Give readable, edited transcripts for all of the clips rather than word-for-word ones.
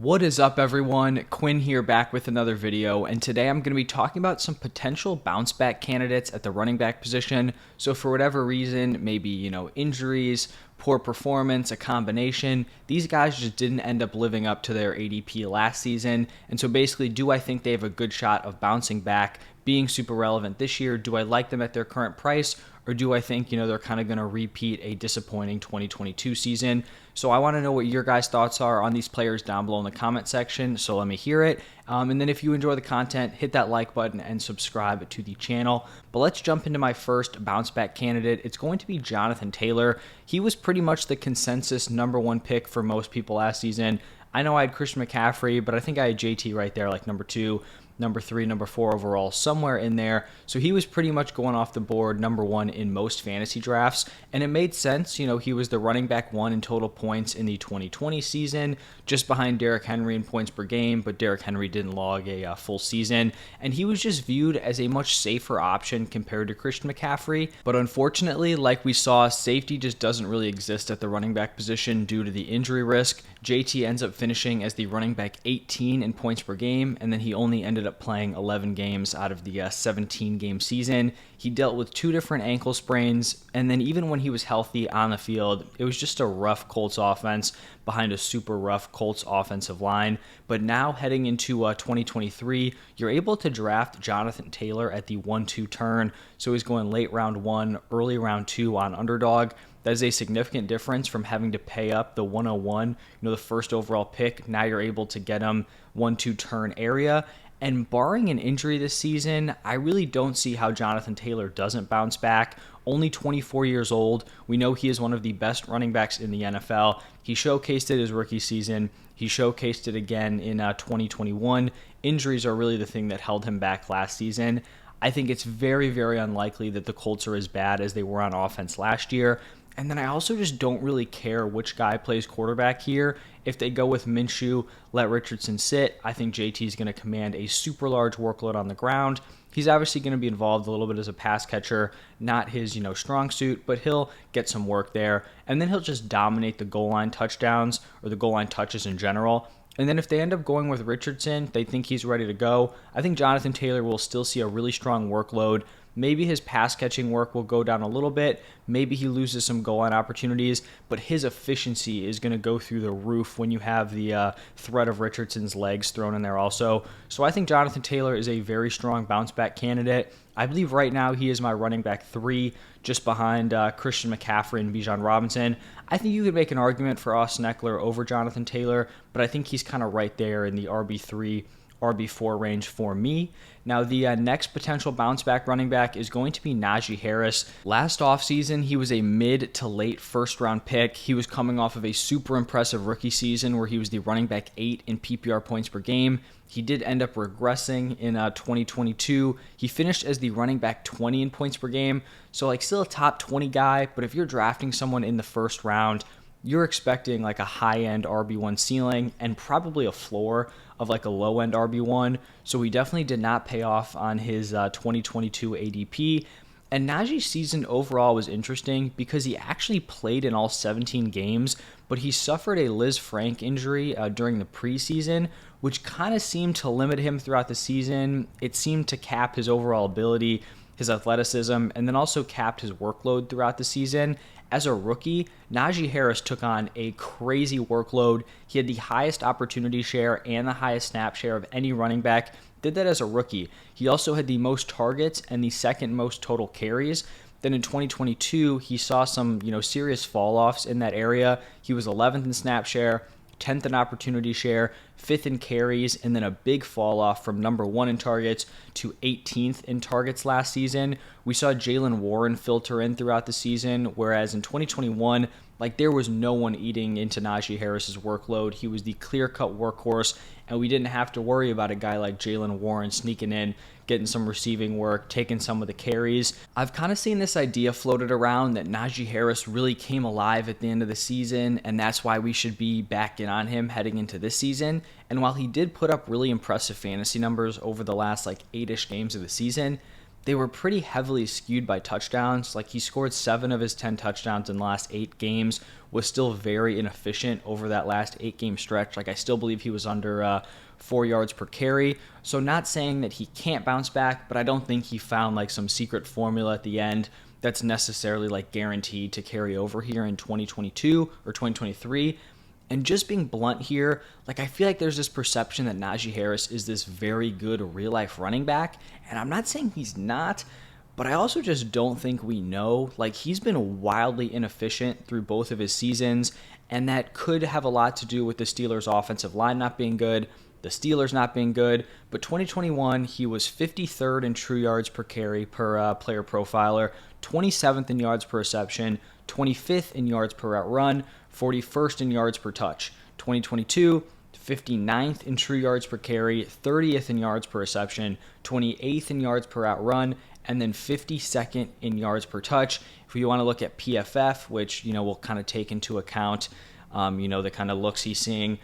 What is up, everyone? Quinn here, back with another video, and today I'm going to be talking about some potential bounce back candidates at the running back position. So for whatever reason, maybe, injuries, poor performance, a combination, these guys just didn't end up living up to their ADP last season. And so basically, do I think they have a good shot of bouncing back, being super relevant this year? Do I like them at their current price? Or do I think, they're kind of going to repeat a disappointing 2022 season? So I want to know what your guys' thoughts are on these players down below in the comment section. So let me hear it. And then if you enjoy the content, hit that like button and subscribe to the channel. But let's jump into my first bounce back candidate. It's going to be Jonathan Taylor. He was pretty much the consensus #1 pick for most people last season. I know I had Christian McCaffrey, but I think I had JT right there, like number 2. Number 3, number 4 overall, somewhere in there. So he was pretty much going off the board #1 in most fantasy drafts, and it made sense. He was the running back 1 in total points in the 2020 season, just behind Derrick Henry in points per game, but Derrick Henry didn't log a full season, and he was just viewed as a much safer option compared to Christian McCaffrey. But unfortunately, like we saw, safety just doesn't really exist at the running back position due to the injury risk. JT ends up finishing as the running back 18 in points per game, and then he only ended up playing 11 games out of the 17-game season. He dealt with 2 different ankle sprains, and then even when he was healthy on the field, it was just a rough Colts offense behind a super rough Colts offensive line. But now heading into 2023, you're able to draft Jonathan Taylor at the 1-2 turn, so he's going late round 1, early round 2 on Underdog. That is a significant difference from having to pay up the 101, the first overall pick. Now you're able to get him 1-2 turn area. And barring an injury this season, I really don't see how Jonathan Taylor doesn't bounce back. Only 24 years old. We know he is one of the best running backs in the NFL. He showcased it his rookie season. He showcased it again in 2021. Injuries are really the thing that held him back last season. I think it's very, very unlikely that the Colts are as bad as they were on offense last year. And then I also just don't really care which guy plays quarterback here. If they go with Minshew, let Richardson sit, I think JT is going to command a super large workload on the ground. He's obviously going to be involved a little bit as a pass catcher, not his, strong suit, but he'll get some work there. And then he'll just dominate the goal line touchdowns or the goal line touches in general. And then if they end up going with Richardson, they think he's ready to go. I think Jonathan Taylor will still see a really strong workload. Maybe his pass catching work will go down a little bit. Maybe he loses some goal line opportunities, but his efficiency is going to go through the roof when you have the threat of Richardson's legs thrown in there also. So I think Jonathan Taylor is a very strong bounce back candidate. I believe right now he is my running back 3, just behind Christian McCaffrey and Bijan Robinson. I think you could make an argument for Austin Eckler over Jonathan Taylor, but I think he's kind of right there in the RB3, RB4 range for me. Now, the next potential bounce back running back is going to be Najee Harris. Last offseason, he was a mid to late first round pick. He was coming off of a super impressive rookie season where he was the running back 8 in PPR points per game. He did end up regressing in 2022. He finished as the running back 20 in points per game. So still a top 20 guy, but if you're drafting someone in the first round, you're expecting a high-end RB1 ceiling and probably a floor of a low-end RB1. So he definitely did not pay off on his 2022 ADP. And Najee's season overall was interesting because he actually played in all 17 games, but he suffered a Liz Frank injury during the preseason, which kind of seemed to limit him throughout the season. It seemed to cap his overall ability, his athleticism, and then also capped his workload throughout the season. As a rookie, Najee Harris took on a crazy workload. He had the highest opportunity share and the highest snap share of any running back. Did that as a rookie. He also had the most targets and the second most total carries. Then in 2022, he saw some, serious fall-offs in that area. He was 11th in snap share, 10th in opportunity share, 5th in carries, and then a big fall off from number 1 in targets to 18th in targets last season. We saw Jaylen Warren filter in throughout the season, whereas in 2021, there was no one eating into Najee Harris's workload. He was the clear-cut workhorse, and we didn't have to worry about a guy like Jaylen Warren sneaking in, getting some receiving work, taking some of the carries. I've kind of seen this idea floated around that Najee Harris really came alive at the end of the season, and that's why we should be back in on him heading into this season. And while he did put up really impressive fantasy numbers over the last 8-ish games of the season, they were pretty heavily skewed by touchdowns. Like he scored 7 of his 10 touchdowns in the last 8 games, was still very inefficient over that last 8-game stretch. Like I still believe he was under 4 yards per carry. So not saying that he can't bounce back, but I don't think he found like some secret formula at the end that's necessarily like guaranteed to carry over here in 2022 or 2023. And just being blunt here, like I feel like there's this perception that Najee Harris is this very good real-life running back, and I'm not saying he's not, but I also just don't think we know. Like he's been wildly inefficient through both of his seasons, and that could have a lot to do with the Steelers' offensive line not being good, the Steelers not being good. But 2021, he was 53rd in true yards per carry per player profiler, 27th in yards per reception, 25th in yards per route run, 41st in yards per touch. 2022, 59th in true yards per carry, 30th in yards per reception, 28th in yards per route run, and then 52nd in yards per touch. If you want to look at PFF, which we'll kind of take into account, the kind of looks he's seeing,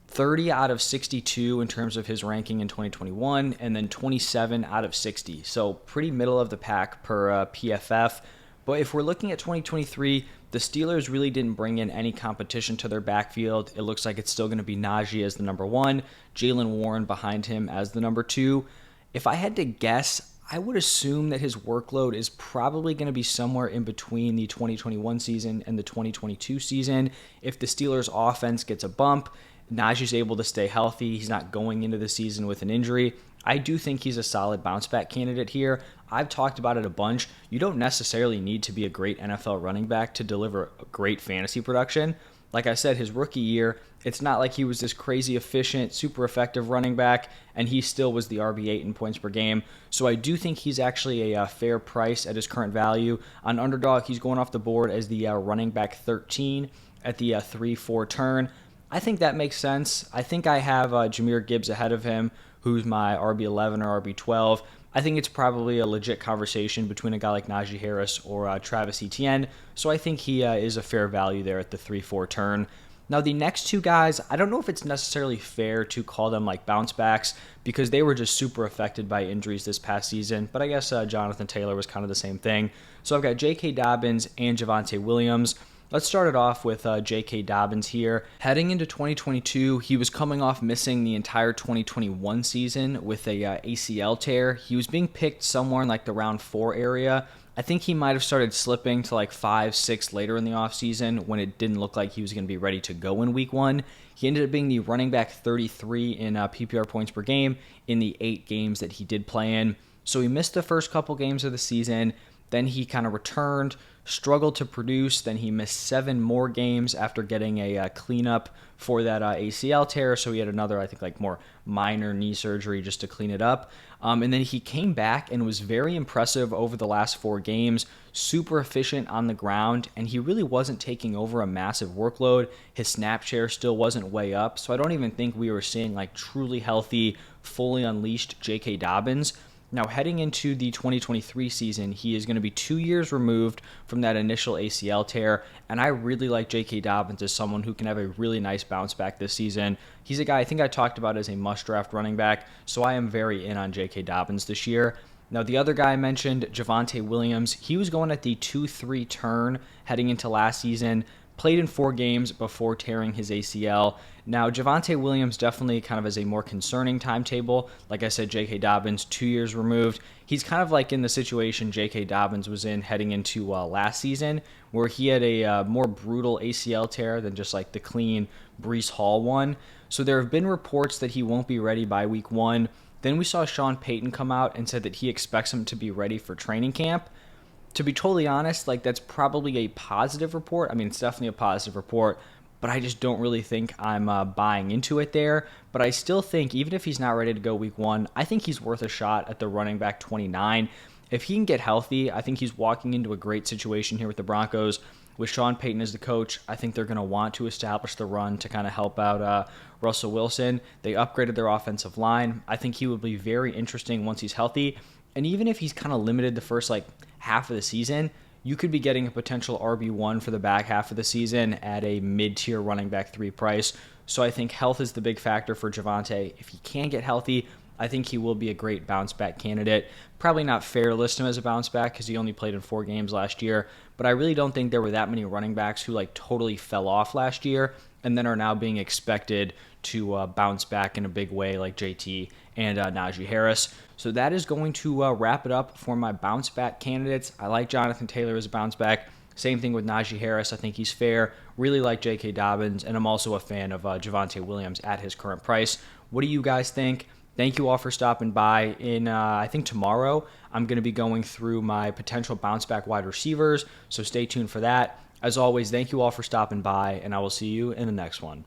30 out of 62 in terms of his ranking in 2021, and then 27 out of 60. So pretty middle of the pack per PFF. But if we're looking at 2023, the Steelers really didn't bring in any competition to their backfield. It looks like it's still going to be Najee as the number 1, Jaylen Warren behind him as the number 2. If I had to guess, I would assume that his workload is probably going to be somewhere in between the 2021 season and the 2022 season. If the Steelers' offense gets a bump, Najee's able to stay healthy, he's not going into the season with an injury, I do think he's a solid bounce back candidate here. I've talked about it a bunch. You don't necessarily need to be a great NFL running back to deliver great fantasy production. Like I said, his rookie year, it's not like he was this crazy efficient, super effective running back, and he still was the RB8 in points per game. So I do think he's actually a fair price at his current value. On Underdog, he's going off the board as the running back 13 at the 3-4 turn. I think that makes sense. I think I have Jahmyr Gibbs ahead of him, who's my RB11 or RB12. I think it's probably a legit conversation between a guy like Najee Harris or Travis Etienne, so I think he is a fair value there at the 3-4 turn. Now, the next 2 guys, I don't know if it's necessarily fair to call them like bounce backs because they were just super affected by injuries this past season, but I guess Jonathan Taylor was kind of the same thing. So I've got J.K. Dobbins and Javonte Williams. Let's start it off with J.K. Dobbins here. Heading into 2022, he was coming off missing the entire 2021 season with a ACL tear. He was being picked somewhere in like the round 4 area. I think he might have started slipping to like 5, 6 later in the offseason when it didn't look like he was going to be ready to go in week 1. He ended up being the running back 33 in PPR points per game in the 8 games that he did play in. So he missed the first couple games of the season. Then he kind of returned, struggled to produce. Then he missed 7 more games after getting a cleanup for that ACL tear. So he had another, I think, like more minor knee surgery just to clean it up. And then he came back and was very impressive over the last 4 games, super efficient on the ground, and he really wasn't taking over a massive workload. His snap share still wasn't way up. So I don't even think we were seeing like truly healthy, fully unleashed J.K. Dobbins. Now, heading into the 2023 season, he is going to be 2 years removed from that initial ACL tear, and I really like J.K. Dobbins as someone who can have a really nice bounce back this season. He's a guy I think I talked about as a must-draft running back, so I am very in on J.K. Dobbins this year. Now, the other guy I mentioned, Javonte Williams, he was going at the 2-3 turn heading into last season, played in 4 games before tearing his ACL. Now, Javonte Williams definitely kind of has a more concerning timetable. Like I said, J.K. Dobbins, 2 years removed. He's kind of like in the situation J.K. Dobbins was in heading into last season, where he had a more brutal ACL tear than just like the clean Breece Hall one. So there have been reports that he won't be ready by week 1. Then we saw Sean Payton come out and said that he expects him to be ready for training camp. To be totally honest, like that's probably a positive report. I mean, it's definitely a positive report, but I just don't really think I'm buying into it there. But I still think even if he's not ready to go week 1, I think he's worth a shot at the running back 29. If he can get healthy, I think he's walking into a great situation here with the Broncos. With Sean Payton as the coach, I think they're going to want to establish the run to kind of help out Russell Wilson. They upgraded their offensive line. I think he would be very interesting once he's healthy. And even if he's kind of limited the first half of the season, you could be getting a potential RB1 for the back half of the season at a mid-tier running back 3 price. So I think health is the big factor for Javonte. If he can get healthy, I think he will be a great bounce back candidate. Probably not fair to list him as a bounce back because he only played in 4 games last year, but I really don't think there were that many running backs who like totally fell off last year and then are now being expected to bounce back in a big way like JT and Najee Harris. So that is going to wrap it up for my bounce back candidates. I like Jonathan Taylor as a bounce back. Same thing with Najee Harris. I think he's fair. Really like J.K. Dobbins, and I'm also a fan of Javonte Williams at his current price. What do you guys think? Thank you all for stopping by. I think tomorrow, I'm going to be going through my potential bounce back wide receivers, so stay tuned for that. As always, thank you all for stopping by, and I will see you in the next one.